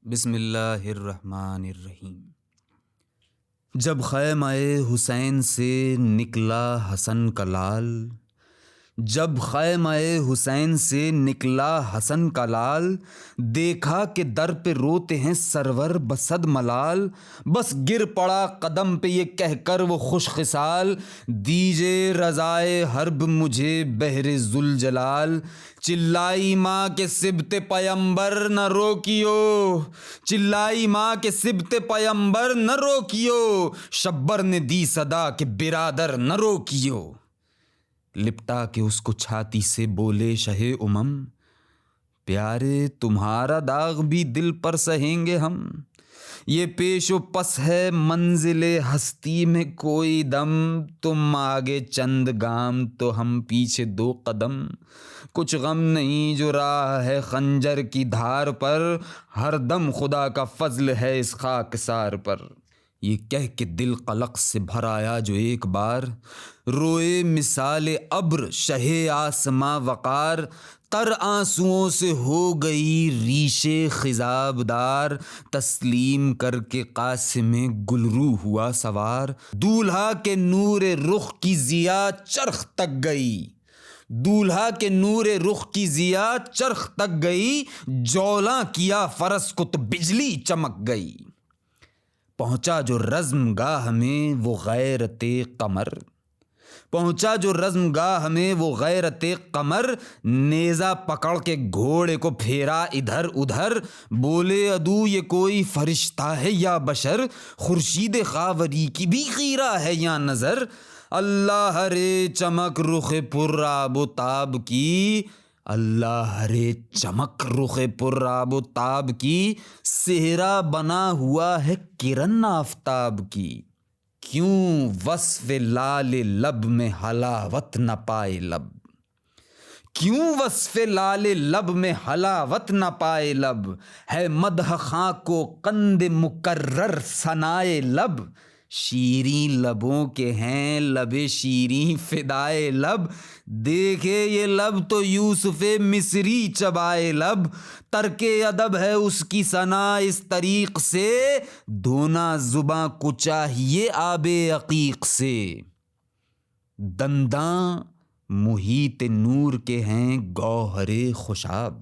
बिस्मिल्लाहिर्रहमानिर्रहीम। जब ख़ैमाए हुसैन से निकला हसन का लाल, जब ख़ैमाए हुसैन से निकला हसन का लाल, देखा कि दर पे रोते हैं सरवर बसद मलाल। बस गिर पड़ा कदम पे ये कहकर वो खुशखिसाल, दीजे रज़ाए हर्ब मुझे बहरे जुल जलाल। चिल्लाई माँ के सिबते पयंबर न रोकियो, चिल्लाई माँ के सिबते पयंबर न रोकियो, शब्बर ने दी सदा के बिरादर न रोकियो। लिपटा के उसको छाती से बोले शहे उमम, प्यारे तुम्हारा दाग भी दिल पर सहेंगे हम। ये पेशो पस है मंजिले हस्ती में कोई दम, तुम आगे चंद गाम तो हम पीछे दो कदम। कुछ गम नहीं जो राह है खंजर की धार पर, हर दम खुदा का फजल है इस खाकसार पर। ये कह के दिल कलक से भर आया जो एक बार, रोए मिसाले अब्र शहे आसमां वकार। तर आंसुओं से हो गई रीशे खिजाबदार, तस्लीम करके कासिमे गुलरू हुआ सवार। दूल्हा के नूरे रुख की जिया चरख तक गई, दूल्हा के नूरे रुख की जिया चरख तक गई, जौला किया फरस को तो बिजली चमक गई। पहुंचा जो रज़्म गाह में वो गैरते कमर, पहुंचा जो रज़्म गाह में वो गैरते कमर, नेज़ा पकड़ के घोड़े को फेरा इधर उधर। बोले अदू ये कोई फरिश्ता है या बशर, खुर्शीद खावरी की भी खीरा है या नज़र। अल्लाह रे चमक रुख़ पुर्राब ताब की, अल्लाह रे चमक रुख़ पुर्राब ताब की, सेहरा बना हुआ है किरण आफ़ताब की। क्यों वस्फ़े लाल लब में हलावत न पाए लब, क्यों वस्फ़े लाल लब में हलावत न पाए लब। है मदह खां को कंद मुकर्रर सनाए लब, शीरीं लबों के हैं लबे शीरीं फ़िदाए लब। देखे ये लब तो यूसुफ़े मिस्री चबाए लब, तर्के अदब है उसकी सना इस तरीक़ से, धोना ज़ुबां को चाहिए आबे अक़ीक़ से। दंदां मुहीत नूर के हैं गौहरे खुशाब,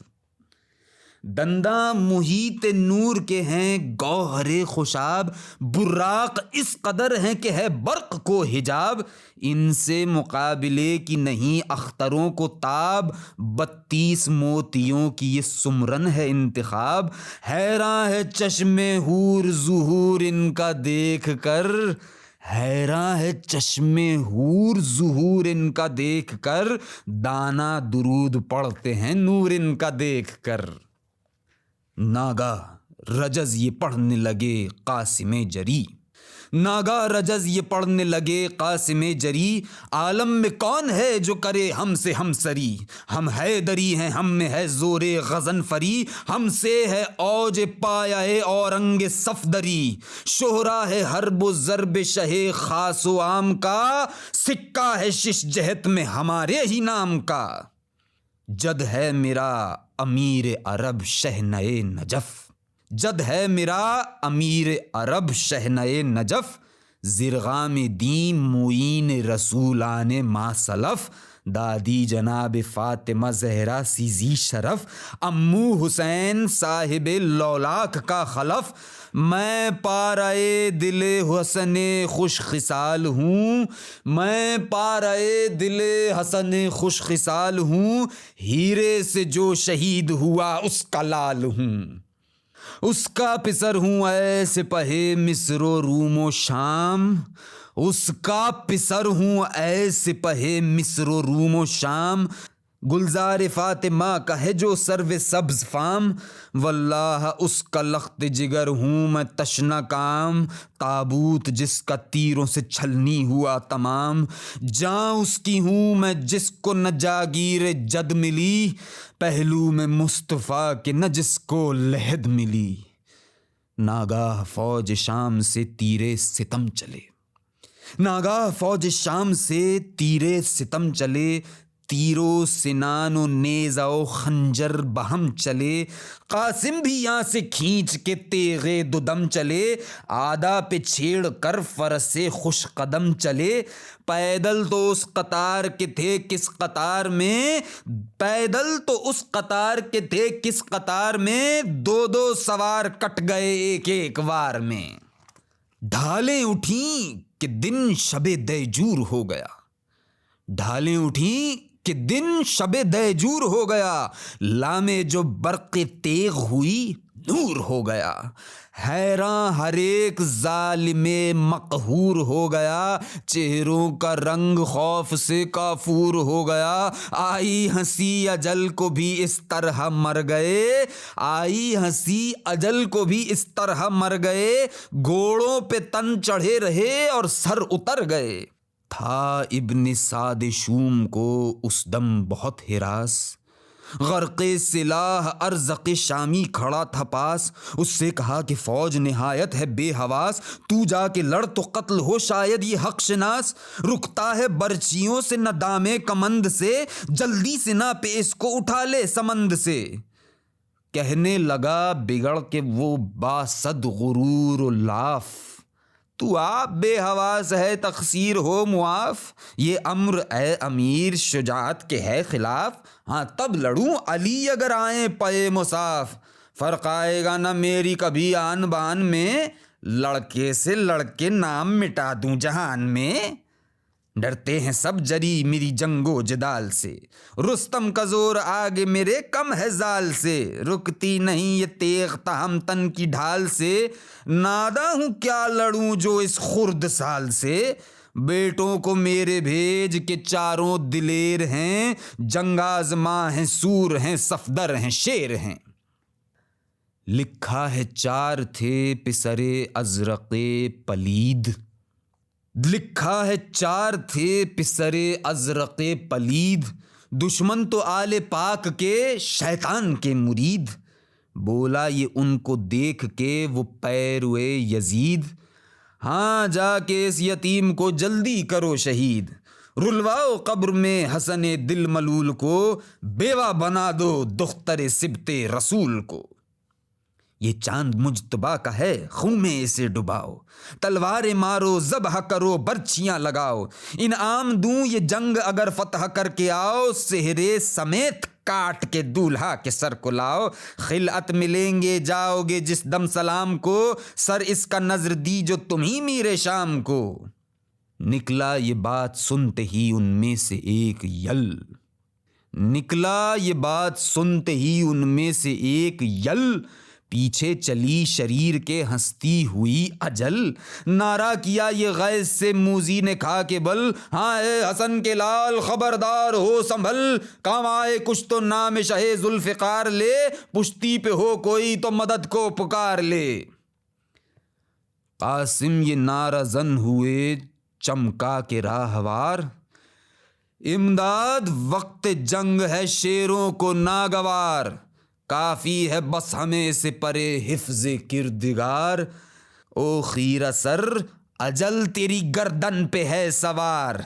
दंदा मुहीत नूर के हैं गौहरे खुशाब। बुर्राक इस कदर हैं कि है बर्क़ को हिजाब, इनसे मुकाबले की नहीं अख्तरों को ताब। 32 मोतियों की ये सुमरन है इंतखाब, हैरान है चश्मे हूर ज़ुहूर इनका देख कर, हैरान है चश्मे हूर ज़ुहूर इनका देख कर। दाना दुरूद पढ़ते हैं नूर इनका देख कर। नागा रजज ये पढ़ने लगे कासिमे जरी, नागा रजज ये पढ़ने लगे कासिमे जरी। आलम में कौन है जो करे हमसे हमसरी, हम हैदरी हैं हम में है ज़ोरे गज़नफरी। हमसे है औज पाया है औरंग सफदरी, शोहरा है हर्ब ज़र्ब शहे खास व आम का, सिक्का है शिश जहत में हमारे ही नाम का। जद है मेरा अमीर अरब शहनए नजफ़, जद है मेरा अमीर अरब शहनए नजफ़। ज़िरगाम दीन मुईन रसूलाने मासलफ़, दादी जनाब फ़ातिमा ज़हरा सीज़ी शरफ़। अम्मू हुसैन साहिब लौलाक का खलफ़, मैं पाराए दिले हसने खुश खिसाल हूँ, मैं पाराए दिले हसने खुश खिसाल हूँ। हीरे से जो शहीद हुआ उसका लाल हूँ, उसका पिसर हूँ ऐ सिपहे मिस्रो रूमो शाम, उसका पिसर हूँ ऐ सिपहे मिस्रो रूमो शाम। गुलजार फ़ातिमा का है जो सर्वे सब्ज़ फाम, वल्लाह उसका लख्त जिगर हूँ मैं तशना काम। ताबूत जिसका तीरों से छलनी हुआ तमाम, जाँ उसकी हूँ मैं जिसको न जागीर जद मिली, पहलू में मुस्तफ़ा के न जिसको लहद मिली। नागाह फ़ौज शाम से तीरे सितम चले, नागाह फ़ौज शाम से तीरे सितम चले। तीरो सिनानो नेज़ाओ खंजर बहम चले, कासिम भी यहाँ से खींच के तेगे दुदम चले, आधा पे छेड़ कर फरस से खुश कदम चले। पैदल तो उस कतार के थे किस कतार में, पैदल तो उस कतार के थे किस कतार में, दो दो सवार कट गए एक एक वार में। ढालें उठी कि दिन शबे दैजूर हो गया, ढालें उठी कि दिन शबे दैजूर हो गया, लामे जो बरक़े तेग हुई नूर हो गया। हैरान हर एक ज़ालिमे मक़हूर हो गया, चेहरों का रंग खौफ से काफूर हो गया। आई हंसी अजल को भी इस तरह मर गए, आई हंसी अजल को भी इस तरह मर गए, घोड़ों पे तन चढ़े रहे और सर उतर गए। था इब्न साद शूम को उस दम बहुत हिरास, गर्क़े सिलाह अर्ज़क़ शामी खड़ा था पास, उससे कहा कि फ़ौज निहायत है बेहवास, तू जाके लड़ तो कत्ल हो शायद ये हक़ शनास। रुकता है बर्चियों से न दामे कमंद से, जल्दी से ना पे इसको उठा ले समंद से। कहने लगा बिगड़ के वो बासद गुरूर लाफ, तू आप बेहवास है तक़सीर हो मुआफ़, ये अम्र ए अमीर शुजात के है खिलाफ, हाँ तब लड़ूं अली अगर आए पे मुसाफ। फ़र्क आएगा न मेरी कभी आन बान में, लड़के से लड़के नाम मिटा दूं जहान में। डरते हैं सब जरी मेरी जंगो जदाल से, रुस्तम का जोर आगे मेरे कम है जाल से, रुकती नहीं ये तेग तहम तन की ढाल से, नादा हूँ क्या लड़ूं जो इस खुर्द साल से। बेटों को मेरे भेज के चारों दिलेर हैं, जंगाज़मा हैं सूर हैं सफदर हैं शेर हैं। लिखा है चार थे पिसरे अज़रक़े पलीद, लिखा है चार थे पिसरे अज़रक़े पलीद, दुश्मन तो आले पाक के शैतान के मुरीद। बोला ये उनको देख के वो पैरुए यजीद, हाँ जाके इस यतीम को जल्दी करो शहीद, रुलवाओ कब्र में हसने दिल मलूल को, बेवा बना दो दुख्तरे सिबते रसूल को। ये चांद मुजतबा का है खून में इसे डुबाओ, तलवारें मारो ज़ब्ह करो बर्छियाँ लगाओ, इनाम दूं ये जंग अगर फतह करके आओ, सेहरे समेत काट के दूल्हा के सर को लाओ। खिलअत मिलेंगे जाओगे जिस दम सलाम को, सर इसका नजर दी जो तुम्ही मीरे शाम को। निकला ये बात सुनते ही उनमें से एक यल, निकला ये बात सुनते ही उनमें से एक यल, पीछे चली शरीर के हंसती हुई अजल। नारा किया ये गैस से मूजी ने खा के बल, हाँ ए हसन के लाल खबरदार हो संभल, काम आए कुछ तो नाम शहे जुल्फ़िकार ले, पुश्ती पे हो कोई तो मदद को पुकार ले। कासिम ये नारा जन हुए चमका के राहवार, इमदाद वक्त जंग है शेरों को नागवार, काफ़ी है बस हमें से परे हिफ्ज़े किरदिगार। ओ खीरा सर अजल तेरी गर्दन पे है सवार,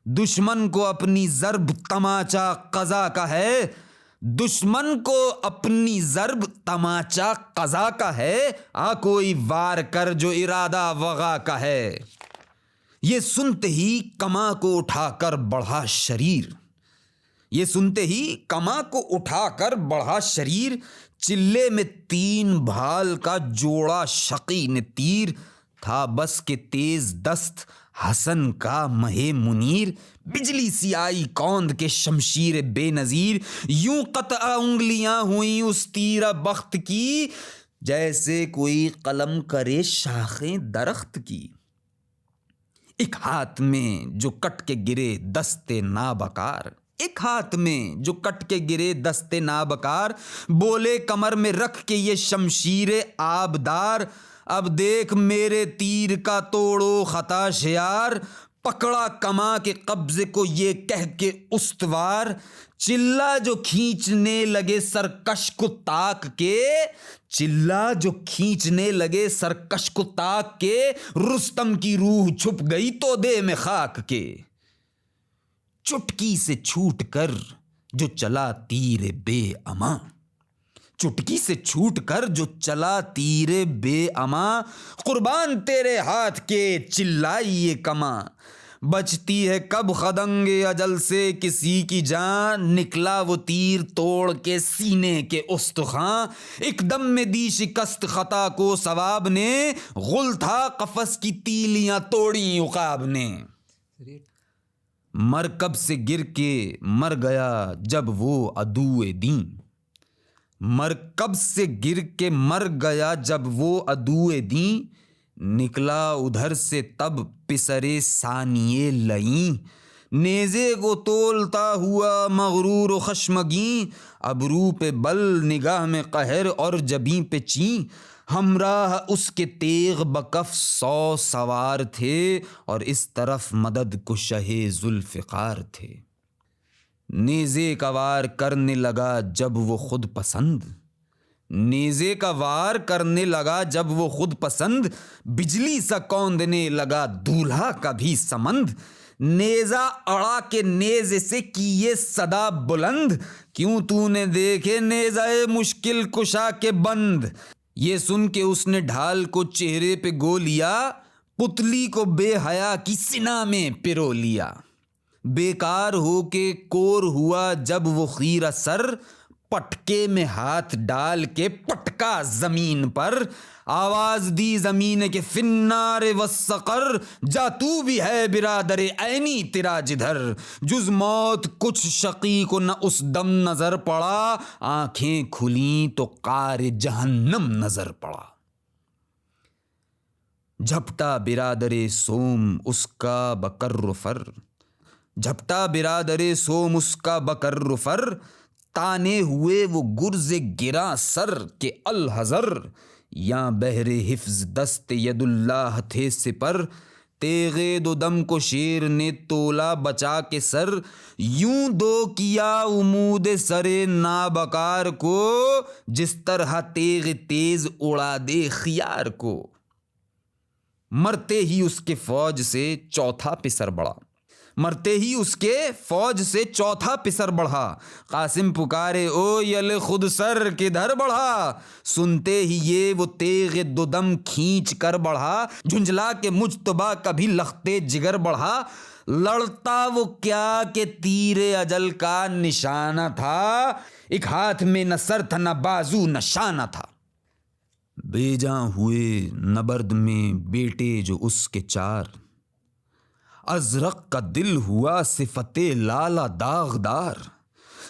दुश्मन को अपनी ज़र्ब तमाचा क़ज़ा का है, दुश्मन को अपनी ज़र्ब तमाचा क़ज़ा का है, आ कोई वार कर जो इरादा वग़ा का है। ये सुनते ही कमा को उठाकर बढ़ा शरीर, ये सुनते ही कमा को उठाकर बढ़ा शरीर, चिल्ले में 3 भाल का जोड़ा शकी ने तीर, था बस के तेज दस्त हसन का महे मुनीर, बिजली सी आई कौंद के शमशीर बेनज़ीर, यूं क़त्आ उंगलियां हुई उस तीरा बख्त की, जैसे कोई कलम करे शाखें दरख्त की। एक हाथ में जो कट के गिरे दस्ते नाबकार, एक हाथ में जो कट के गिरे दस्ते नाबकार, बोले कमर में रख के ये शमशीर आबदार, अब देख मेरे तीर का तोड़ो खता शियार, पकड़ा कमा के कब्जे को ये कह के उस्तवार, चिल्ला जो खींचने लगे सरकश को ताक के, चिल्ला जो खींचने लगे सरकश को ताक के, रुस्तम की रूह छुप गई तोदे में खाक के। चुटकी से छूट कर जो चला तीरे बेअमा, चुटकी से छूट कर जो चला तीरे बेअमा, कुर्बान तेरे हाथ के चिल्लाइए कमा, बचती है कब खदंगे अजल से किसी की जान, निकला वो तीर तोड़ के सीने के उस्तखां, एकदम में दी शिकस्त खता को सवाब ने, गुल था कफस की तीलियां तोड़ी उकाब ने। मरकब से गिर के मर गया जब वो अदुए दीं, मरकब से गिर के मर गया जब वो अदुए दीं, निकला उधर से तब पिसरे सानिये लईं, नेज़े को तोलता हुआ मगरूर व खश्मगी, अबरू पे बल निगाह में कहर और जबीं पे ची, हमराह उसके तेग बकफ 100 सवार थे और इस तरफ मदद को शहे जुल्फ़िकार थे। नेज़े का वार करने लगा जब वो खुद पसंद, नेज़े का वार करने लगा जब वो खुद पसंद, बिजली सा कौंदने लगा दूल्हा का भी समंद, नेज़ा अड़ा के नेज़े से किए सदा बुलंद, क्यों तूने देखे नेज़ाए मुश्किल कुशा के बंद। ये सुन के उसने ढाल को चेहरे पे गो लिया, पुतली को बेहया की सिना में पिरो लिया, बेकार हो के कोर हुआ जब वो खीरा सर, पटके में हाथ डाल के पटका जमीन पर, आवाज दी जमीन के फिन्नारे वस्सकर, जा तू भी है बिरादरे ऐनी तेरा जिधर, जुज मौत कुछ शकी को न उस दम नजर पड़ा, आंखें खुली तो कार जहन्नम नजर पड़ा। झपटा बिरादरे सोम उसका बकर्र फर, झपटा बिरादरे सोम उसका बकर्र फर, ताने हुए वो गुर्ज़े गिरा सर के अल हज़र, या बहरे हिफ्ज़ दस्त यदुल्लाह थे सिपर, तेगे दो दम को शेर ने तोला बचा के सर, यूं दो किया उमूद सरे नाबकार को, जिस तरह तेग तेज उड़ा दे खियार को। मरते ही उसके फौज से चौथा पिसर बढ़ा, मरते ही उसके फौज से चौथा पिसर बढ़ा, कासिम पुकारे ओ यल खुद सर किधर बढ़ा, सुनते ही ये वो तेग दो दम खींच कर बढ़ा, झुंझला के मुजतबा कभी लखते जिगर बढ़ा, लड़ता वो क्या के तीरे अजल का निशाना था, एक हाथ में न सर था न बाजू न शाना था। बेजां हुए नबर्द में बेटे जो उसके चार, अजरक का दिल हुआ सिफते लाला दागदार,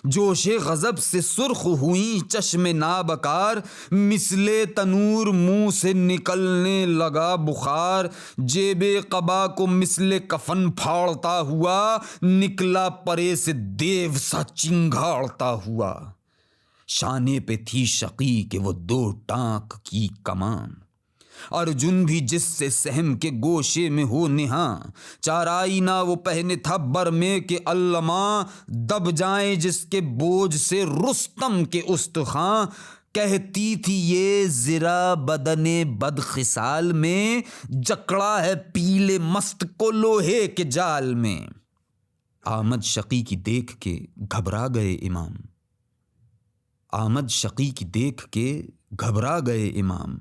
जोशे गजब से सुर्ख हुई चश्मे नाबकार, मिसले तनूर मुंह से निकलने लगा बुखार, जेबे कबा को मिसले कफन फाड़ता हुआ, निकला परे से देव सा चिंगाड़ता हुआ। शाने पे थी शकी के वो 2 टांक की कमान, अर्जुन भी जिससे सहम के गोशे में हो निहा, चाराई ना वो पहने था बरमे के अल्लमा, दब जाए जिसके बोझ से रुस्तम के उस्तखां, कहती थी ये ज़रा बदने बदखिसाल में, जकड़ा है पीले मस्त को लोहे के जाल में। आमद शकी की देख के घबरा गए इमाम, आमद शकी की देख के घबरा गए इमाम,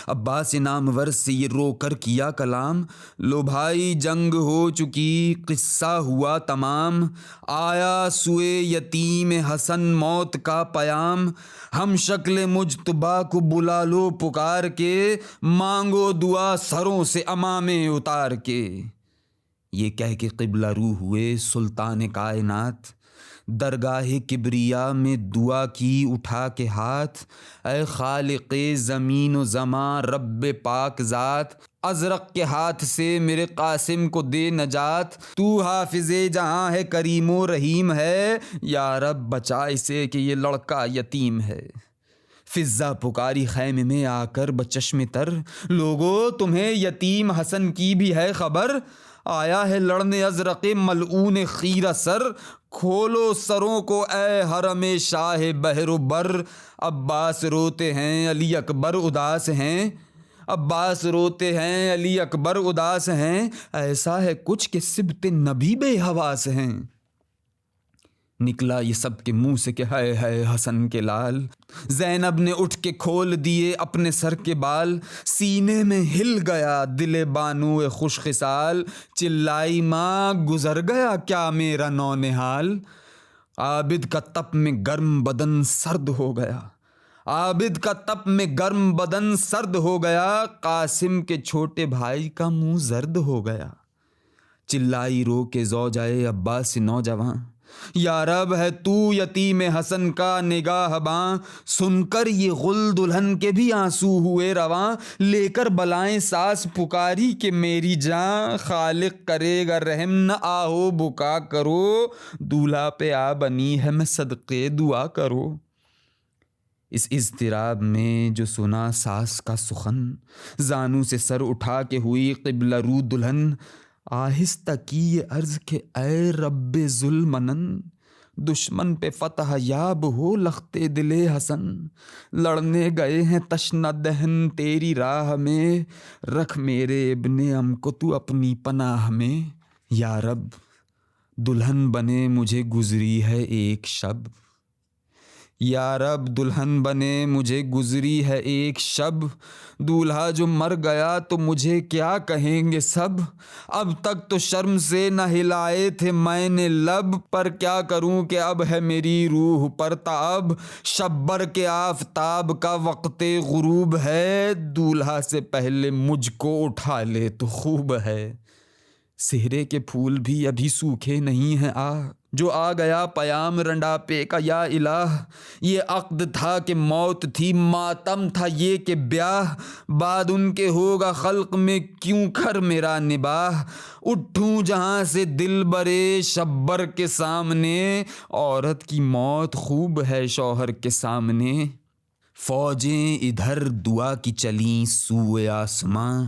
अब्बास नामवर से ये रोकर किया कलाम, लो भाई जंग हो चुकी किस्सा हुआ तमाम, आया सुए यतीम हसन मौत का पयाम, हम शक्ल मुजतबा को बुला लो पुकार के, मांगो दुआ सरों से अमामे उतार के। ये कह के क़िबला रू हुए सुल्तान कायनात, दरगाह किब्रिया में दुआ की उठा के हाथ, ऐ खालिक़े ज़मीन व ज़मा रब्बे पाक ज़ात, अज़रक के हाथ से मेरे कासिम को दे नजात, तू हाफिज़े जहाँ है करीमो रहीम है, या रब बचा इसे कि ये लड़का यतीम है। फिज़्ज़ा पुकारी खैमे में आकर बचश्मे तर, लोगो तुम्हें यतीम हसन की भी है खबर, आया है लड़ने अज़रक़े मलऊन खीरा सर, खोलो सरों को ए हरमे शाह बहरुबर, अब्बास रोते हैं अली अकबर उदास हैं, अब्बास रोते हैं अली अकबर उदास हैं, ऐसा है कुछ कि सिबते नबी बेहवास हैं। निकला ये सब के मुंह से कि हाय हाय हसन के लाल। ज़ैनब ने उठ के खोल दिए अपने सर के बाल, सीने में हिल गया दिले बानू खुश खिसाल। चिल्लाई माँ गुजर गया क्या मेरा नौनिहाल। आबिद का तप में गर्म बदन सर्द हो गया, आबिद का तप में गर्म बदन सर्द हो गया। कासिम के छोटे भाई का मुंह जर्द हो गया। चिल्लाई रो के ज़ौजाए अब्बास नौजवान, या रब है तू यतीम हसन का निगाहबां। सुनकर ये गुल दुल्हन के भी आंसू हुए रवां, लेकर बलाएं सास पुकारी के मेरी जान। खालिक करेगा रहम न आहो बुका करो, दूल्हा पे आ बनी है मैं सदके दुआ करो। इस इज़्तिराब में जो सुना सास का सुखन, जानू से सर उठा के हुई क़िबला रू दुल्हन। आहिस्ता की ये अर्ज़ के ऐ रब्बे ज़ुल्मनन, दुश्मन पे फ़तह याब हो लख्ते दिले हसन। लड़ने गए हैं तशना दहन तेरी राह में, रख मेरे इब्ने अम को तू अपनी पनाह में। या रब दुल्हन बने मुझे गुज़री है एक शब, या रब दुल्हन बने मुझे गुज़री है एक शब। दूल्हा जो मर गया तो मुझे क्या कहेंगे सब। अब तक तो शर्म से न हिलाए थे मैंने लब, पर क्या करूं कि अब है मेरी रूह पर ताब। शब्बर के आफताब का वक्ते गुरूब है, दूल्हा से पहले मुझको उठा ले तो खूब है। सेहरे के फूल भी अभी सूखे नहीं हैं जो आ गया पयाम रंडापे का या इलाह। ये अक़्द था कि मौत थी, मातम था ये कि ब्याह। बाद उनके होगा खल्क में क्यों खर मेरा निबाह। उठूं जहाँ से दिल बरे शब्बर के सामने, औरत की मौत खूब है शौहर के सामने। फ़ौजें इधर दुआ की चलीं सूए आसमां,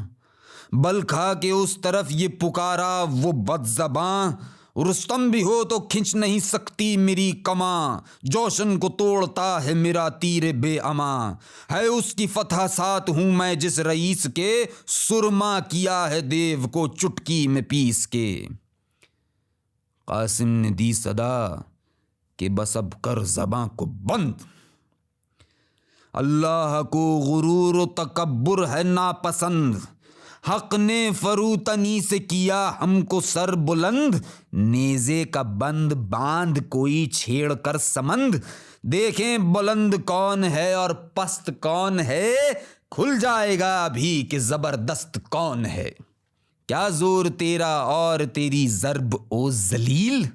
बल खा के उस तरफ ये पुकारा वो बदज़बां। रुस्तम भी हो तो खिंच नहीं सकती मेरी कमां, जोशन को तोड़ता है मेरा तीर बेअमा। है उसकी फतह साथ हूँ मैं जिस रईस के, सुरमा किया है देव को चुटकी में पीस के। कासिम ने दी सदा कि बस अब कर ज़बां को बंद। अल्लाह को गुरूर तकब्बुर है नापसंद, हक ने फरूतनी से किया हमको सर बुलंद। नेज़े का बंद बांध कोई छेड़ कर समंद, देखें बुलंद कौन है और पस्त कौन है। खुल जाएगा अभी कि ज़बरदस्त कौन है। क्या ज़ोर तेरा और तेरी ज़र्ब ओ ज़लील,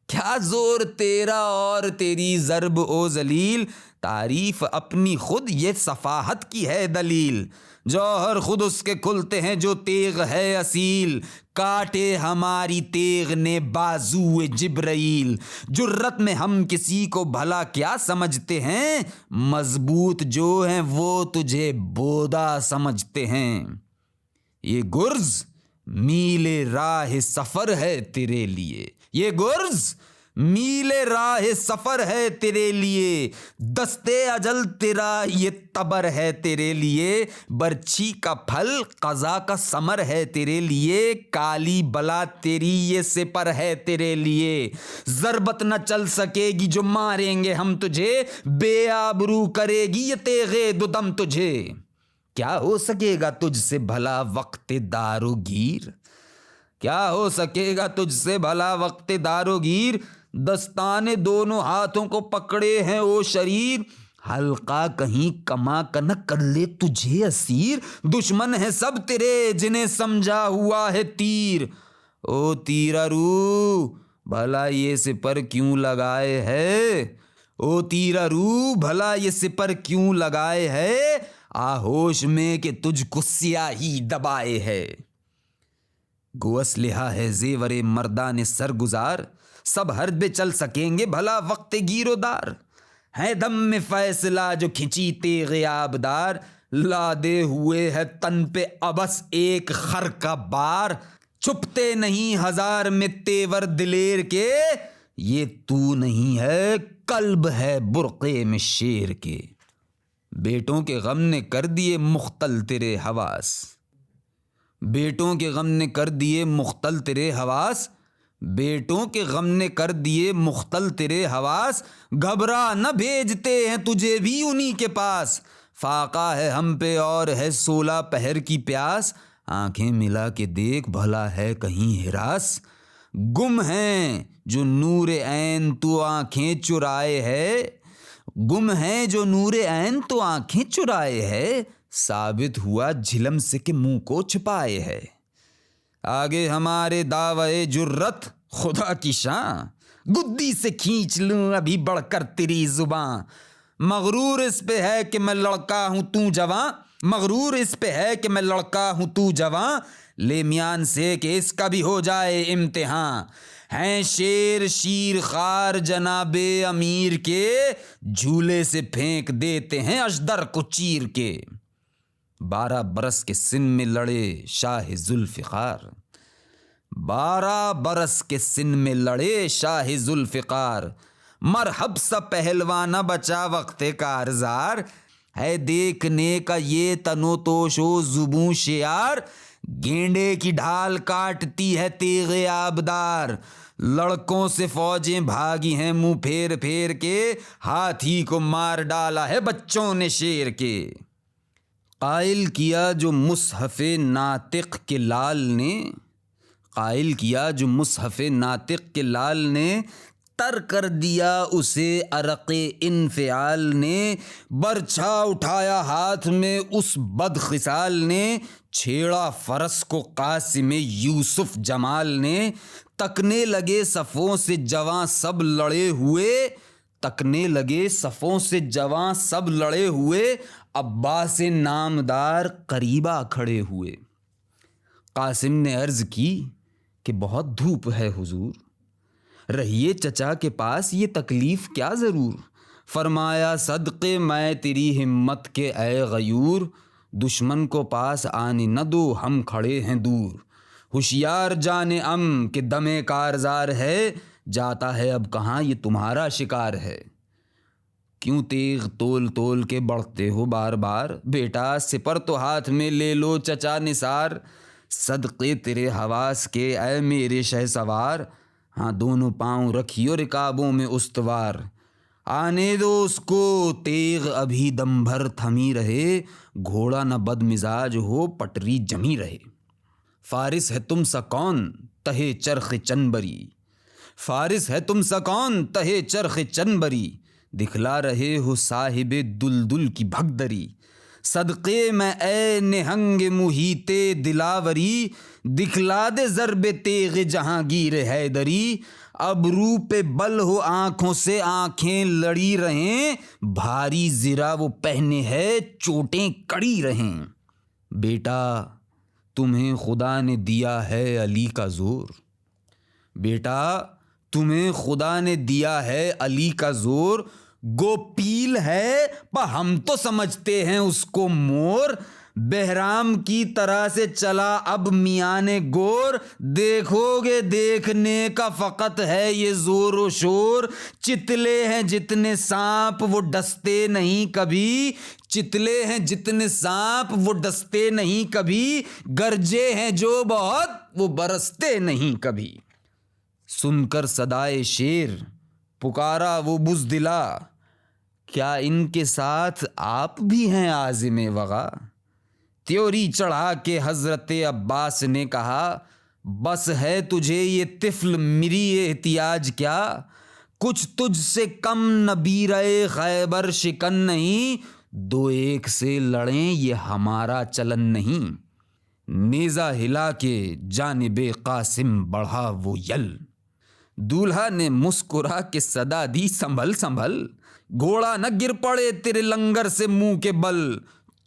क्या ज़ोर तेरा और तेरी ज़र्ब ओ ज़लील। तारीफ़ अपनी खुद ये सफ़ाहत की है दलील, जौहर खुद उसके खुलते हैं जो तेग है असील। काटे हमारी तेग ने बाजुए जिब्राइल, जुर्रत में हम किसी को भला क्या समझते हैं। मजबूत जो हैं वो तुझे बोदा समझते हैं। ये गुर्ज मीले राह सफ़र है तेरे लिए, ये गुर्ज मीले राह सफ़र है तेरे लिए। दस्ते अजल तेरा ये तबर है तेरे लिए, बर्छी का फल क़ज़ा का समर है तेरे लिए। काली बला तेरी ये सिपर है तेरे लिए, ज़रबत न चल सकेगी जो मारेंगे हम तुझे। बेआबरू करेगी ये तेगे दुदम तुझे, क्या हो सकेगा तुझसे भला वक्ते दारोगीर, क्या हो सकेगा तुझसे भला वक्ते दारोगीर। दस्ताने दोनों हाथों को पकड़े हैं ओ शरीर, हल्का कहीं कमा कर न कर ले तुझे असीर। दुश्मन है सब तेरे जिन्हें समझा हुआ है तीर। ओ तीरारू भला ये सिपर क्यों लगाए है, ओ तीरारू भला ये सिपर क्यों लगाए है। आहोश में कि तुझको स्याही दबाए है। गोअस लिहा है जेवरे मर्दाने सरगुजार, सब हर्बे चल सकेंगे भला वक्ते गिरोदार। है दम में फैसला जो खिंची तेग़े आबदार, लादे हुए है तन पे अबस एक खर का बार। छुपते नहीं हजार में तेवर दिलेर के, ये तू नहीं है कल्ब है बुर्क़े में शेर के। बेटों के गम ने कर दिए मुख्तल तेरे हवास, बेटों के गम ने कर दिए मुख्तल तेरे हवास। बेटों के गम ने कर दिए मुख्तल तेरे हवास, घबरा न भेजते हैं तुझे भी उन्हीं के पास। फाका है हम पे और है 16 पहर की प्यास, आंखें मिला के देख भला है कहीं हिरास। गुम हैं जो नूर ऐन तू आंखें चुराए है, गुम है जो नूर ऐन तो आंखें चुराए है, साबित हुआ झिलम से के मुंह को छिपाए है। आगे हमारे दावे जुर्रत खुदा की शान, गुद्दी से खींच लूं अभी बढ़कर तेरी जुबान। मगरूर इस पे है कि मैं लड़का हूं तू जवां, मगरूर इस पे है कि मैं लड़का हूं तू जवां, ले मियान से कि इसका भी हो जाए इम्तिहान। हैं शेर शीर खार जनाबे अमीर के, झूले से फेंक देते हैं अजदर को चीर के। 12 बरस के सिन में लड़े शाह जुल्फ़िकार, 12 बरस के सिन में लड़े शाह जुल्फ़िकार। मरहब सा पहलवाना बचा वक्ते कारज़ार, है देखने का ये तनो तोशो जुबू शियार। गेंडे की ढाल काटती है तेगे आबदार, लड़कों से फौजें भागी हैं मुंह फेर फेर के, हाथी को मार डाला है बच्चों ने शेर के। कायल किया जो मुसहफ़े नातिक के लाल ने, कायल किया जो मुसहफ़े नातिक के लाल ने, तर कर दिया उसे अरक़े इन्फ़िआल ने। बरछा उठाया हाथ में उस बदखिसाल ने, छेड़ा फ़रस को क़ासिम यूसुफ़ जमाल ने। तकने लगे सफ़ों से जवां सब लड़े हुए, तकने लगे सफ़ों से जवां सब लड़े हुए, अब्बास नामदार करीबा खड़े हुए। कासिम ने अर्ज़ की कि बहुत धूप है हुजूर, रहिए चचा के पास ये तकलीफ़ क्या ज़रूर। फरमाया सदक़े मैं तेरी हिम्मत के ए गयूर, दुश्मन को पास आने न दो हम खड़े हैं दूर। होशियार जाने अम के दमे कारज़ार है, जाता है अब कहाँ ये तुम्हारा शिकार है। क्यों तेग तोल तोल के बढ़ते हो बार बार, बेटा सिपर तो हाथ में ले लो चचा निसार। सदक़े तेरे हवास के ऐ मेरे शहसवार, हाँ दोनों पाँव रखियो रिकाबों में उस्तवार। आने दो उसको तेग अभी दम भर थमी रहे, घोड़ा न बदमिजाज हो पटरी जमी रहे। फारिस है तुम सा कौन तहे चरख चनबरी, फारिस है तुम सा कौन तहे चरख चनबरी, दिखला रहे हो साहिबे दुलदुल की भगदरी। सदक़े में ए निहंग मुहीते दिलावरी, दिखला दे ज़रबे तेग जहांगीर हैदरी। अब रू पे बल हो आँखों से आँखें लड़ी रहें, भारी ज़िरा वो पहने है चोटें कड़ी रहें। बेटा तुम्हें खुदा ने दिया है अली का ज़ोर, बेटा तुम्हें खुदा ने दिया है अली का ज़ोर। गोपील है पर हम तो समझते हैं उसको मोर, बहराम की तरह से चला अब मियाने गोर। देखोगे देखने का फ़कत है ये ज़ोर व शोर, चितले हैं जितने सांप वो डसते नहीं कभी, चितले हैं जितने सांप वो डसते नहीं कभी, गरजे हैं जो बहुत वो बरसते नहीं कभी। सुनकर सदाए शेर पुकारा वो बुज़दिला, क्या इनके साथ आप भी हैं आज़िम वग़ा। त्योरी चढ़ा के हज़रत अब्बास ने कहा, बस है तुझे ये तिफ़्ल मेरी एहतियाज क्या, कुछ तुझसे कम नबीरे खैबर शिकन नहीं, 2-1 से लड़ें ये हमारा चलन नहीं। नेज़ा हिला के जानिबे कासिम बढ़ा वो यल, दूल्हा ने मुस्कुरा के सदा दी संभल संभल, घोड़ा न गिर पड़े तेरे लंगर से मुंह के बल,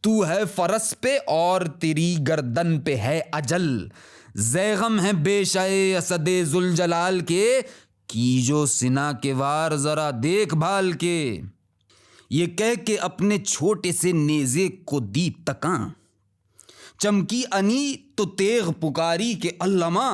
तू है फरस पे और तेरी गर्दन पे है अजल। ज़ैगम है बेशाए असदे जुलजलाल के, कीजो सिना के वार ज़रा देखभाल के। ये कह के अपने छोटे से नेज़े को दी तकां, चमकी अनी तो तेग पुकारी के अल्लमा।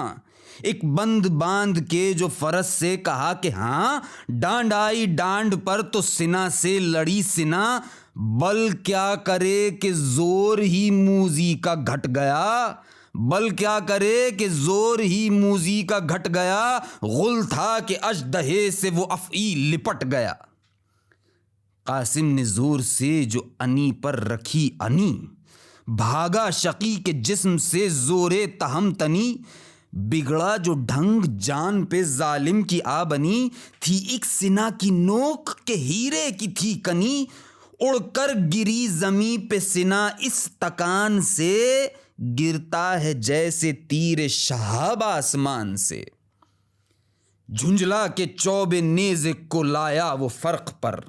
एक बंद बांध के जो फरस से कहा कि हाँ, डांड आई डांड पर तो सिना से लड़ी सिना, बल क्या करे कि जोर ही मूजी का घट गया, बल क्या करे कि जोर ही मूजी का घट गया, गुल था कि अजदहे से वो अफ़ई लिपट गया। कासिम ने जोर से जो अनी पर रखी अनी, भागा शकी के जिस्म से जोरे तहम तनी। बिगड़ा जो ढंग जान पे जालिम की आ बनी, थी एक सिना की नोक के हीरे की थी कनी। उड़कर गिरी जमी पे सिना इस तकान से, गिरता है जैसे तीर शहाब आसमान से। झुंझला के चौबे नेज़े को लाया वो फर्क पर,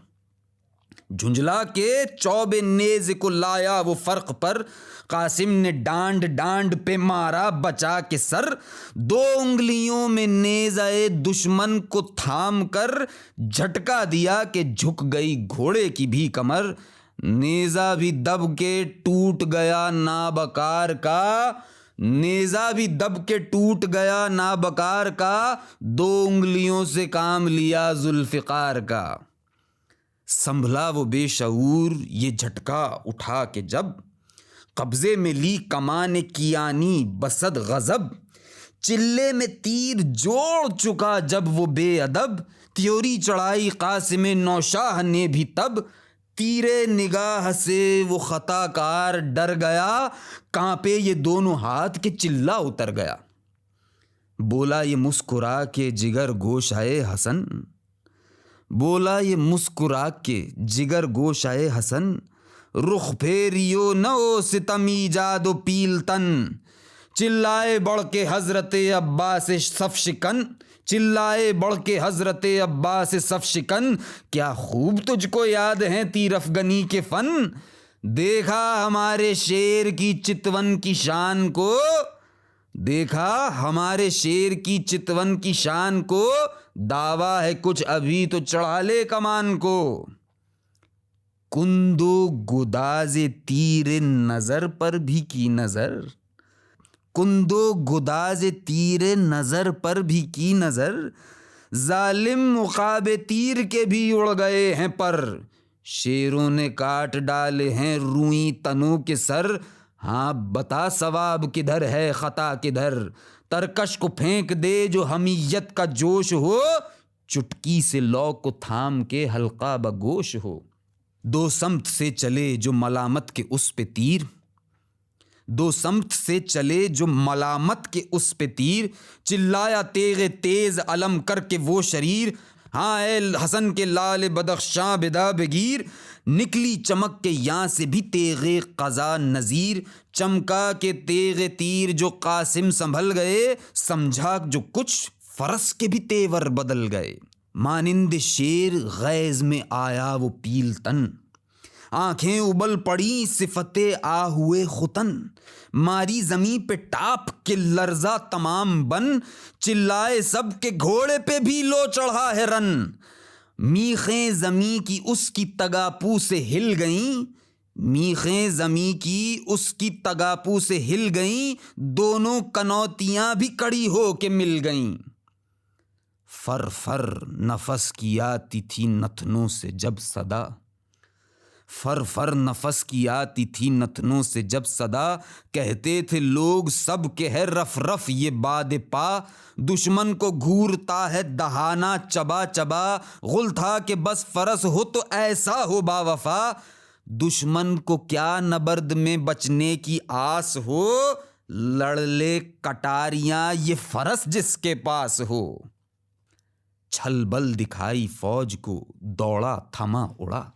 झुंझला के चौबे नेज़े को लाया वो फर्क पर। कासिम ने डांड डांड पे मारा बचा के सर, दो उंगलियों में नेज़ाए दुश्मन को थाम कर झटका दिया कि झुक गई घोड़े की भी कमर। नेज़ा भी दब के टूट गया नाबकार का, नेज़ा भी दब के टूट गया नाबकार का। दो उंगलियों से काम लिया जुल्फ़िकार का। संभला वो बेशऊर ये झटका उठा के जब, कब्जे में ली कमान कियानी बसद गजब। चिल्ले में तीर जोड़ चुका जब वो बेअदब, त्योरी चढ़ाई कासिम नौशाह ने भी तब। तीरे निगाह से वो खताकार डर गया, कांपे ये दोनों हाथ के चिल्ला उतर गया। बोला ये मुस्कुरा के जिगर गोशाए हसन, बोला ये मुस्कुरा के जिगर गोशाए हसन। रुख फेरियो न ओ सितमी जादो पीलतन, चिल्लाए बढ़ के हजरत अब्बास सफ शिकन, चिल्लाए बढ़ के हजरत अब्बास सफ शिकन। क्या खूब तुझको याद है तीर अफगनी के फन, देखा हमारे शेर की चितवन की शान को, देखा हमारे शेर की चितवन की शान को। दावा है कुछ अभी तो चढ़ा ले कमान को। कुंदो गुदाज़े तीर नज़र पर भी की नज़र, कुंदो गुदाज़े तीर नज़र पर भी की नज़र। जालिम मुकाबे तीर के भी उड़ गए हैं पर, शेरों ने काट डाले हैं रूई तनों के सर। हाँ बता सवाब किधर है खता किधर, तरकश को फेंक दे जो हमीयत का जोश हो, चुटकी से लौ को थाम के हल्का बगोश हो। दो समत से चले जो मलामत के उस पे तीर, दो समत से चले जो मलामत के उस पे तीर। चिल्लाया तेगे तेज अलम करके वो शरीर, हाँ ए हसन के लाल बदख्शां बिदा बगीर। निकली चमक के यहाँ से भी तेगे क़ज़ा नज़ीर, चमका के तेगे तीर जो कासिम संभल गए। समझा जो कुछ फरस के भी तेवर बदल गए। मानिंद शेर गैज़ में आया वो पीलतन, आंखें उबल पड़ी सिफते आ हुए खुतन। मारी जमी पे टाप के लर्जा तमाम बन, चिल्लाए सब के घोड़े पे भी लो चढ़ा है रन। मीखें जमी की उसकी तगापू से हिल गईं, मीखें जमी की उसकी तगापू से हिल गईं। दोनों कनौतियां भी कड़ी हो के मिल गईं। फर फर नफस की आती थी नथनों से जब सदा, फर फर नफस की आती थी नथनों से जब सदा। कहते थे लोग सब के है रफ रफ ये बाद पा, दुश्मन को घूरता है दहाना चबा चबा। गुल था कि बस फरस हो तो ऐसा हो बावफा, दुश्मन को क्या नबर्द में बचने की आस हो। लड़ ले कटारियां ये फरस जिसके पास हो। छल बल दिखाई फौज को दौड़ा थमा उड़ा,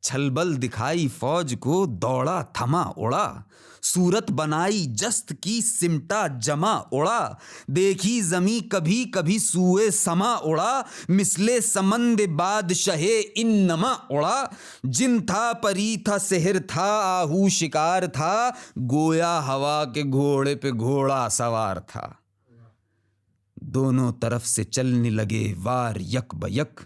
छलबल दिखाई फौज को दौड़ा थमा उड़ा। सूरत बनाई जस्त की सिमटा जमा उड़ा, देखी जमी कभी कभी सुए समा उड़ा। मिसले समंद बादशाहे इन नमा उड़ा, जिन था परी था सेहर था आहू शिकार था। गोया हवा के घोड़े पे घोड़ा सवार था। दोनों तरफ से चलने लगे वार यक बयक,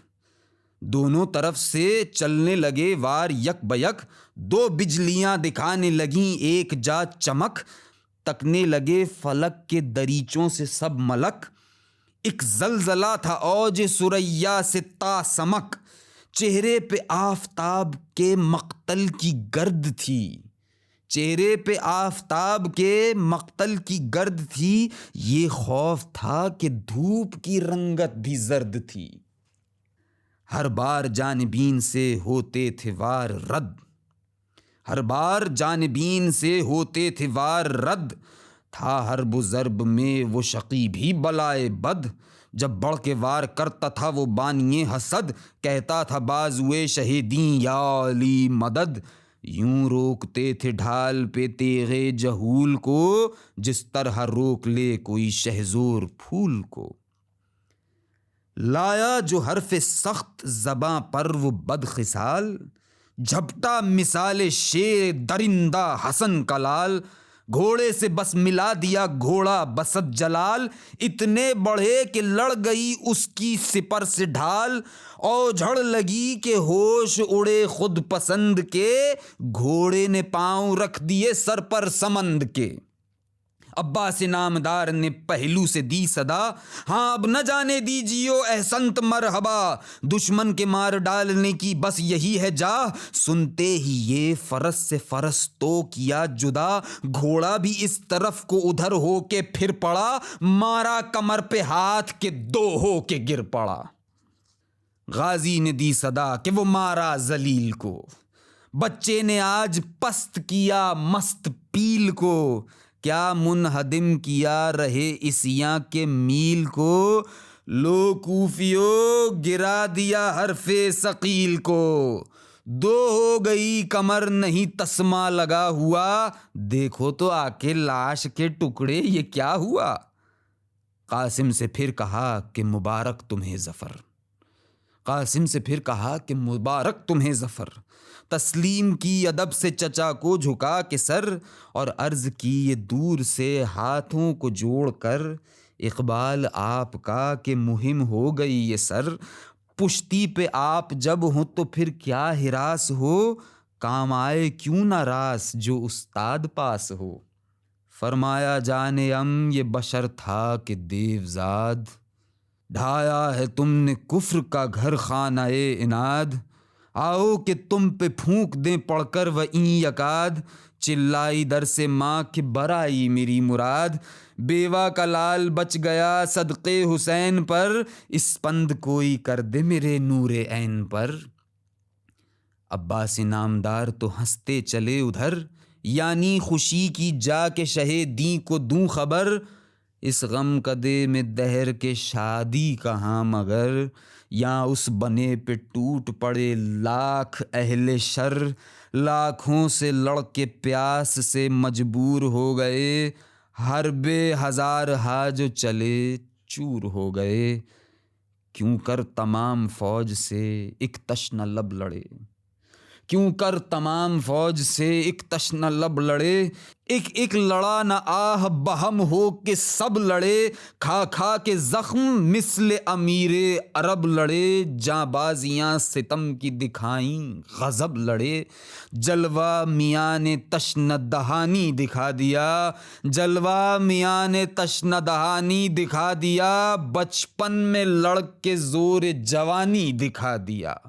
दोनों तरफ से चलने लगे वार यक बयक। दो बिजलियां दिखाने लगीं एक जा चमक, तकने लगे फलक के दरीचों से सब मलक। एक जलजला था औज सुरैया से तासमक, चेहरे पे आफताब के मक्तल की गर्द थी। चेहरे पे आफताब के मक्तल की गर्द थी, ये खौफ था कि धूप की रंगत भी जर्द थी। हर बार जानिबीन से होते थे वार रद्द, हर बार जानिबीन से होते थे वार रद्द, था हर बुज़र्ब में वो शकी भी बलाए बद। जब बढ़ के वार करता था वो बानिए हसद, कहता था बाजुए शहीदी या अली मदद। यूं रोकते थे ढाल पे तेगे जहूल को, जिस तरह रोक ले कोई शहजोर फूल को। लाया जो हरफ़े सख्त ज़बां पर वो बदखिसाल, झपटा मिसाले शेर दरिंदा हसन कलाल। घोड़े से बस मिला दिया घोड़ा बसत जलाल, इतने बढ़े कि लड़ गई उसकी सिपर से ढाल। औझड़ लगी कि होश उड़े खुद पसंद के, घोड़े ने पांव रख दिए सर पर समंद के। अब्बास नामदार ने पहलू से दी सदा, हाँ अब न जाने दीजियो एहसंत मरहबा। दुश्मन के मार डालने की बस यही है जा, सुनते ही ये फरस से फरस तो किया जुदा। घोड़ा भी इस तरफ को उधर हो के फिर पड़ा, मारा कमर पे हाथ के दो हो के गिर पड़ा। गाजी ने दी सदा कि वो मारा जलील को, बच्चे ने आज पस्त किया मस्त पील को। क्या मुनहदिम किया रहे इसियां के मील को, लो कूफियो गिरा दिया हरफे सकील को। दो हो गई कमर नहीं तस्मा लगा हुआ, देखो तो आके लाश के टुकड़े ये क्या हुआ। कासिम से फिर कहा कि मुबारक तुम्हें ज़फ़र, कासिम से फिर कहा कि मुबारक तुम्हें ज़फ़र। तस्लीम की अदब से चचा को झुका के सर, और अर्ज़ की ये दूर से हाथों को जोड़कर, इक़बाल आपका कि मुहिम हो गई ये सर। पुश्ती पे आप जब हो तो फिर क्या हिरास हो, काम आए क्यों ना रास जो उस्ताद पास हो। फरमाया जाने ये बशर था कि देवजाद, ढाया है तुमने कुफ्र का घर खानाए इनाद। आओ कि तुम पे फूंक दें पढ़कर व ई यकाद, चिल्लाई दर से माँ कि बराई मेरी मुराद। बेवा का लाल बच गया सदक़े हुसैन पर, स्पंद कोई कर दे मेरे नूरे ऐन पर। अब्बास नामदार तो हंसते चले उधर, यानी खुशी की जा के शहे दी को दूं खबर। इस गम कदे में दहर के शादी कहाँ मगर, या उस बने पे टूट पड़े लाख अहले शर। लाखों से लड़ के प्यास से मजबूर हो गए, हर बे हजार हा जो चले चूर हो गए। क्यों कर तमाम फौज से एक तश्न लब लड़े, क्यों कर तमाम फौज से एक तश्न लब लड़े। एक एक लड़ा न आह बहम हो के सब लड़े, खा खा के जख्म मिस्ल अमीरे अरब लड़े। जाबाजियाँ सितम की दिखाई गजब लड़े, जलवा मियाँ ने तश्न दहानी दिखा दिया, जलवा मियाँ ने तश्न दहानी दिखा दिया। बचपन में लड़ के जोर जवानी दिखा दिया।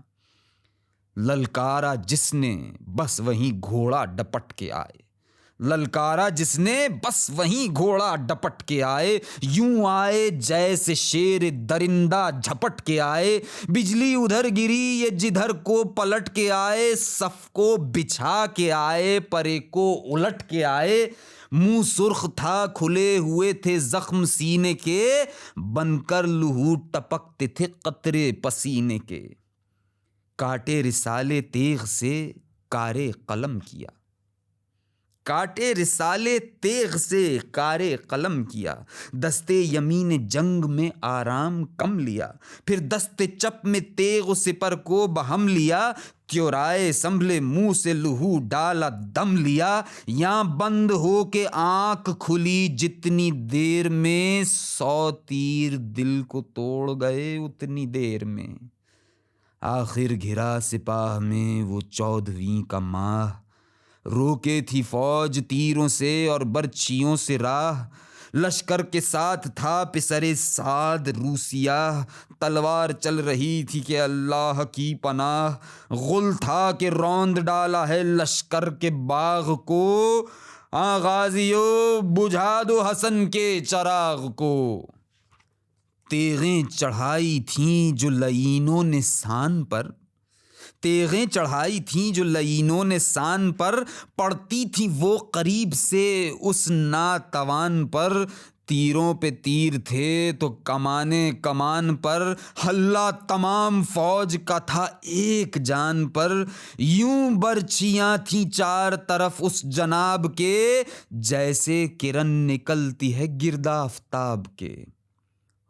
ललकारा जिसने बस वहीं घोड़ा डपट के आए, ललकारा जिसने बस वहीं घोड़ा डपट के आए। यूं आए जैसे शेर दरिंदा झपट के आए, बिजली उधर गिरी ये जिधर को पलट के आए। सफ को बिछा के आए परे को उलट के आए, मुंह सुर्ख था खुले हुए थे जख्म सीने के, बनकर लहू टपकते थे कतरे पसीने के। काटे रिसाले तेग से कारे कलम किया, काटे रिसाले तेग से कारे कलम किया। दस्ते यमीन जंग में आराम कम लिया, फिर दस्ते चप में तेग सिपर को बहम लिया। त्योराए संभले मुंह से लहू डाला दम लिया, या बंद हो के आंख खुली जितनी देर में, 100 तीर दिल को तोड़ गए उतनी देर में। आखिर घिरा सिपाह में वो 14वीं का माह, रोके थी फौज तीरों से और बर्छियों से राह। लश्कर के साथ था पिसरे साद रूसिया। तलवार चल रही थी कि अल्लाह की पनाह। गुल था कि रौंद डाला है लश्कर के बाग को। गाजियो बुझा दो हसन के चराग को। तेगें चढ़ाई थीं जो लईनों ने सान पर, तेगें चढ़ाई थीं जो लईनों ने सान पर, पड़ती थी वो करीब से उस नातवान पर। तीरों पे तीर थे तो कमाने कमान पर, हल्ला तमाम फौज का था एक जान पर। यूं बर्छियां थीं चार तरफ उस जनाब के, जैसे किरण निकलती है गिरदा आफ्ताब के।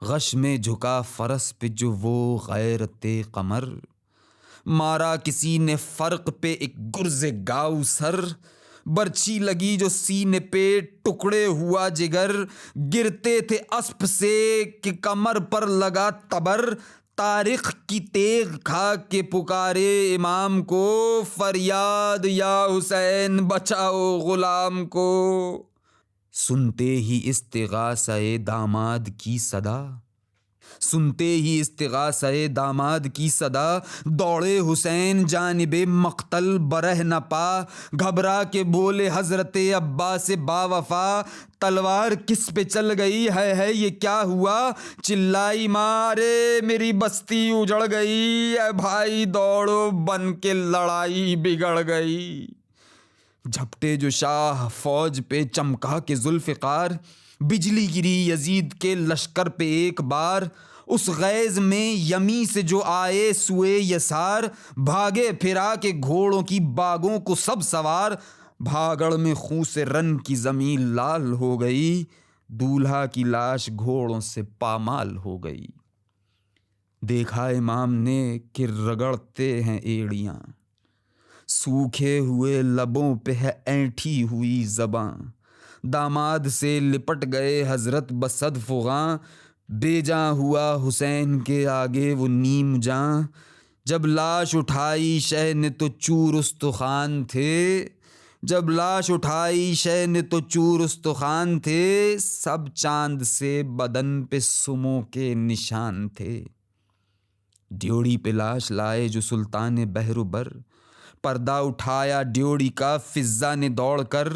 गश में झुका फरस पे जो वो गैरते कमर, मारा किसी ने फर्क पे एक गुर्ज़े गाऊ सर। बर्छी लगी जो सीने पे टुकड़े हुआ जिगर, गिरते थे अस्प से कि कमर पर लगा तबर। तारिख की तेग खा के पुकारे इमाम को, फरियाद या हुसैन बचाओ गुलाम को। सुनते ही इस्तिगासा-ए दामाद की सदा, सुनते ही इस्तिगासा-ए दामाद की सदा, दौड़े हुसैन जानिबे मक्तल बरह न पा। घबरा के बोले हजरते अब्बास बावफा, तलवार किस पे चल गई है ये क्या हुआ। चिल्लाई मारे मेरी बस्ती उजड़ गई, ऐ भाई दौड़ो बन के लड़ाई बिगड़ गई। झपटे जो शाह फौज पे चमका के जुल्फ़िकार, बिजली गिरी यजीद के लश्कर पे एक बार। उस गैज़ में यमी से जो आए सुए यसार, भागे फिरा के घोड़ों की बागों को सब सवार। भागड़ में खून से रन की ज़मीन लाल हो गई, दूल्हा की लाश घोड़ों से पामाल हो गई। देखा इमाम ने कि रगड़ते हैं एड़ियाँ, सूखे हुए लबों पे है ऐंठी हुई ज़बां। दामाद से लिपट गए हजरत बसद फुगां, बेजा हुआ हुसैन के आगे वो नीम जां। जब लाश उठाई शह ने तो चूर उस्तुखान थे, जब लाश उठाई शह ने तो चूर उस्तुखान थे। सब चांद से बदन पे सुमों के निशान थे। ड्योढ़ी पे लाश लाए जो सुल्तान बहरुबर, पर्दा उठाया ड्योढ़ी का फिज़्ज़ा ने दौड़ कर।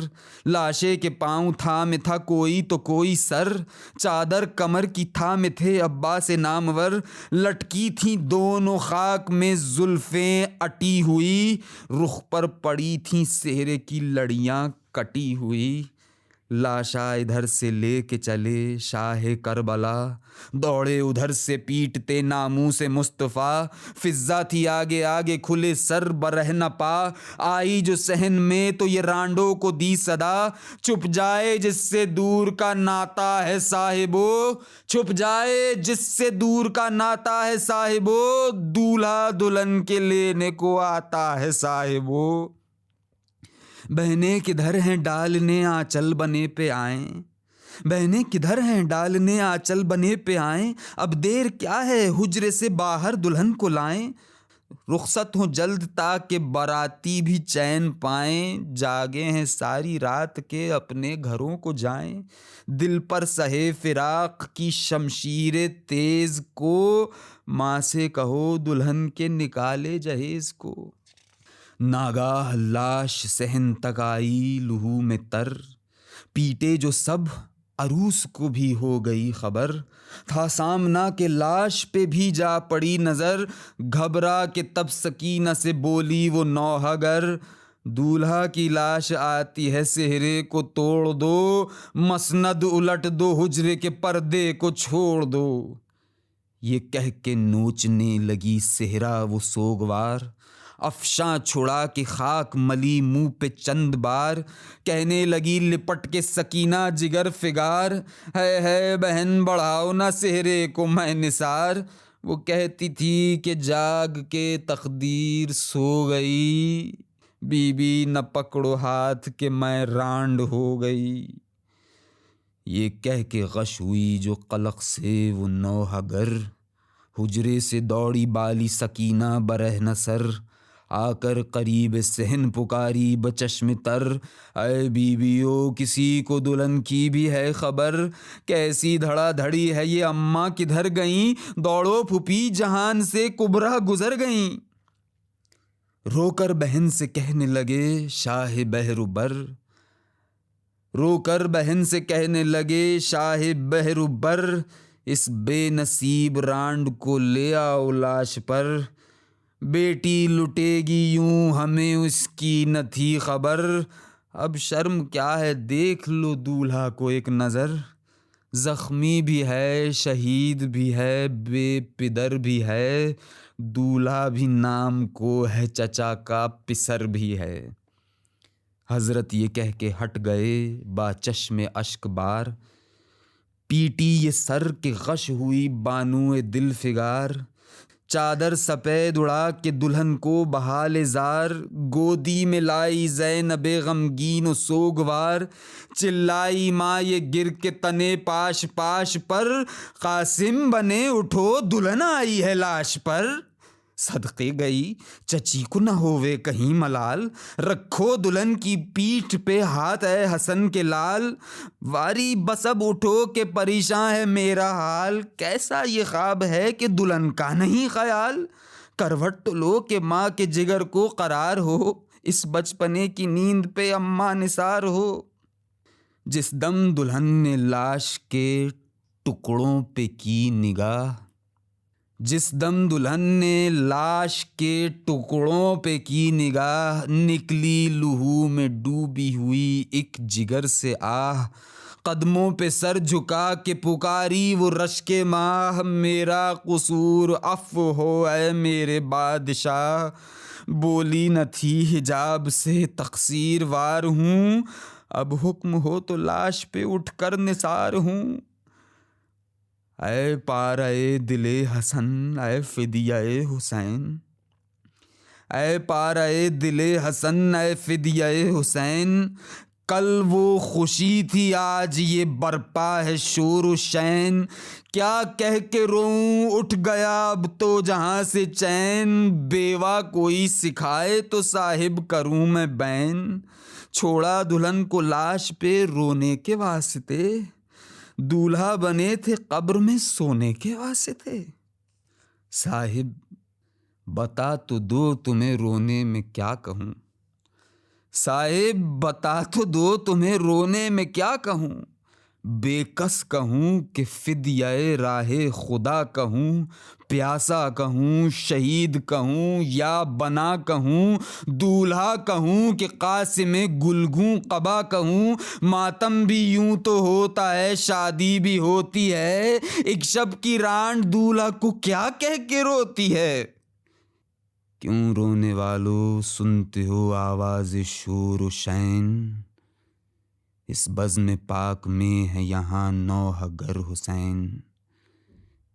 लाशे के पाँव थामे था कोई तो कोई सर, चादर कमर की थामे थे अब्बास नामवर। लटकी थी दोनों खाक में जुल्फ़ें अटी हुई, रुख पर पड़ी थी सेहरे की लड़ियाँ कटी हुई। लाशा इधर से ले के चले शाहे करबला, दौड़े उधर से पीटते नामू से मुस्तफ़ा। फिज़्ज़ा थी आगे आगे खुले सर बरह न पा, आई जो सहन में तो ये रांडों को दी सदा। छुप जाए जिससे दूर का नाता है साहिबो, छुप जाए जिससे दूर का नाता है साहिबो, दूल्हा दुल्हन के लेने को आता है साहिबो। बहने किधर हैं डालने आंचल बने पे आए, बहने किधर हैं डालने आंचल बने पे आए। अब देर क्या है हुजरे से बाहर दुल्हन को लाएं, रुखसत हो जल्द ताकि बाराती भी चैन पाएं। जागे हैं सारी रात के अपने घरों को जाएं, दिल पर सहे फिराक की शमशीरे तेज को। माँ से कहो दुल्हन के निकाले जहेज को। नागाह लाश सहन तक आई लहू में तर, पीटे जो सब अरूस को भी हो गई खबर। था सामना के लाश पे भी जा पड़ी नज़र, घबरा के तब सकीना से बोली वो नौहगर। दूल्हा की लाश आती है सेहरे को तोड़ दो, मसनद उलट दो हुजरे के पर्दे को छोड़ दो। ये कह के नोचने लगी सेहरा वो सोगवार, अफशां छुड़ा के खाक मली मुंह पे चंद बार। कहने लगी लिपट के सकीना जिगर फिगार, है बहन बढ़ाओ ना सेहरे को मैं निसार। वो कहती थी कि जाग के तकदीर सो गई, बीबी न पकड़ो हाथ के मैं रांड हो गई। ये कह के गश हुई जो कलक से वो नौहगर, हुजरे से दौड़ी बाली सकीना बरह न सर। आकर करीब सहन पुकारी बचश्म तर, अय बीबियो किसी को दुल्हन की भी है खबर, कैसी धड़ाधड़ी है ये अम्मा किधर गईं, दौड़ो फुपी जहान से कुबरा गुजर गईं। रोकर बहन से कहने लगे शाह बहरूबर, रोकर बहन से कहने लगे शाह बहरूबर, इस बेनसीब रांड को ले आओ लाश पर, बेटी लुटेगी यूं हमें उसकी न थी खबर, अब शर्म क्या है देख लो दूल्हा को एक नज़र, जख्मी भी है शहीद भी है बेपिदर भी है, दूल्हा भी नाम को है चचा का पिसर भी है। हजरत ये कह के हट गए बाचश्मे अश्क बार, पीटी ये सर के गश हुई बानुए दिल फिगार, चादर सफ़ेद उड़ा के दुल्हन को बहाले जार, गोदी में लाई ज़ैनबे गमगीन सोगवार, चिल्लाई माँ ये गिर के तने पाश पाश पर, कासिम बने उठो दुल्हन आई है लाश पर, सदके गई चची को न होवे कहीं मलाल, रखो दुल्हन की पीठ पे हाथ है हसन के लाल, वारी बसब उठो के परेशान है मेरा हाल, कैसा ये ख्वाब है कि दुल्हन का नहीं ख्याल, करवट तो लो के माँ के जिगर को करार हो, इस बचपने की नींद पे अम्मा निसार हो। जिस दम दुल्हन ने लाश के टुकड़ों पे की निगाह, जिस दम दुल्हन ने लाश के टुकड़ों पे की निगाह, निकली लहू में डूबी हुई एक जिगर से आह, कदमों पे सर झुका के पुकारी वो रश के माह, मेरा कसूर अफ़्व हो ऐ मेरे बादशाह, बोली न थी हिजाब से तक़सीर वार हूँ, अब हुक्म हो तो लाश पे उठकर निसार हूँ। ऐ पारे दिले हसन ऐ फिदिये हुसैन, ऐ पारे दिले हसन ऐ फिदिये हुसैन, कल वो खुशी थी आज ये बरपा है शोर शैन, क्या कह के रोऊं उठ गया अब तो जहाँ से चैन, बेवा कोई सिखाए तो साहिब करूँ मैं बैन, छोड़ा दुल्हन को लाश पे रोने के वास्ते, दूल्हा बने थे कब्र में सोने के वास्ते। साहिब बता तो दो तुम्हें रोने में क्या कहूँ, साहिब बता तो दो तुम्हें रोने में क्या कहूँ, बेकस कहूँ कि फिदिये राहे खुदा कहूँ, प्यासा कहूँ शहीद कहूँ या बना कहूँ, दूल्हा कहूँ कि कासिमे गुलगू कबा कहूँ, मातम भी यूं तो होता है शादी भी होती है, एक शब की रांड दूल्हा को क्या कह के रोती है। क्यों रोने वालों सुनते हो आवाज़ शोर शैन, इस बज़्म पाक में है यहाँ नौह गर हुसैन,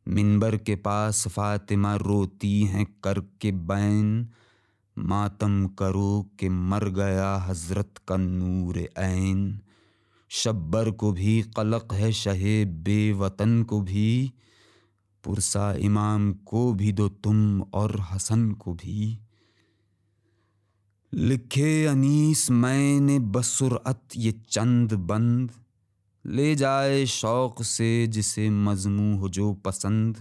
मिंबर के पास फातिमा रोती हैं करके बैन, मातम करो कि मर गया हज़रत का नूर ऐन, शब्बर को भी कलक है शहे बेवतन को भी, पुरसा इमाम को भी दो तुम और हसन को भी। लिखे अनीस मैंने बसुरअत ये चंद बंद, ले जाए शौक़ से जिसे मज़मू हो जो पसंद,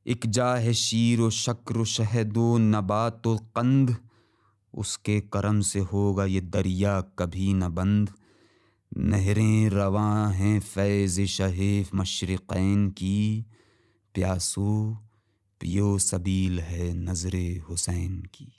एक जाहे शीर व शक्र शहदो नबात व कंद, उसके करम से होगा ये दरिया कभी न बंद, नहरें रवां हैं फैज़ शहे मशरिक़ैन की, प्यासो पियो सबील है नज़रे हुसैन की।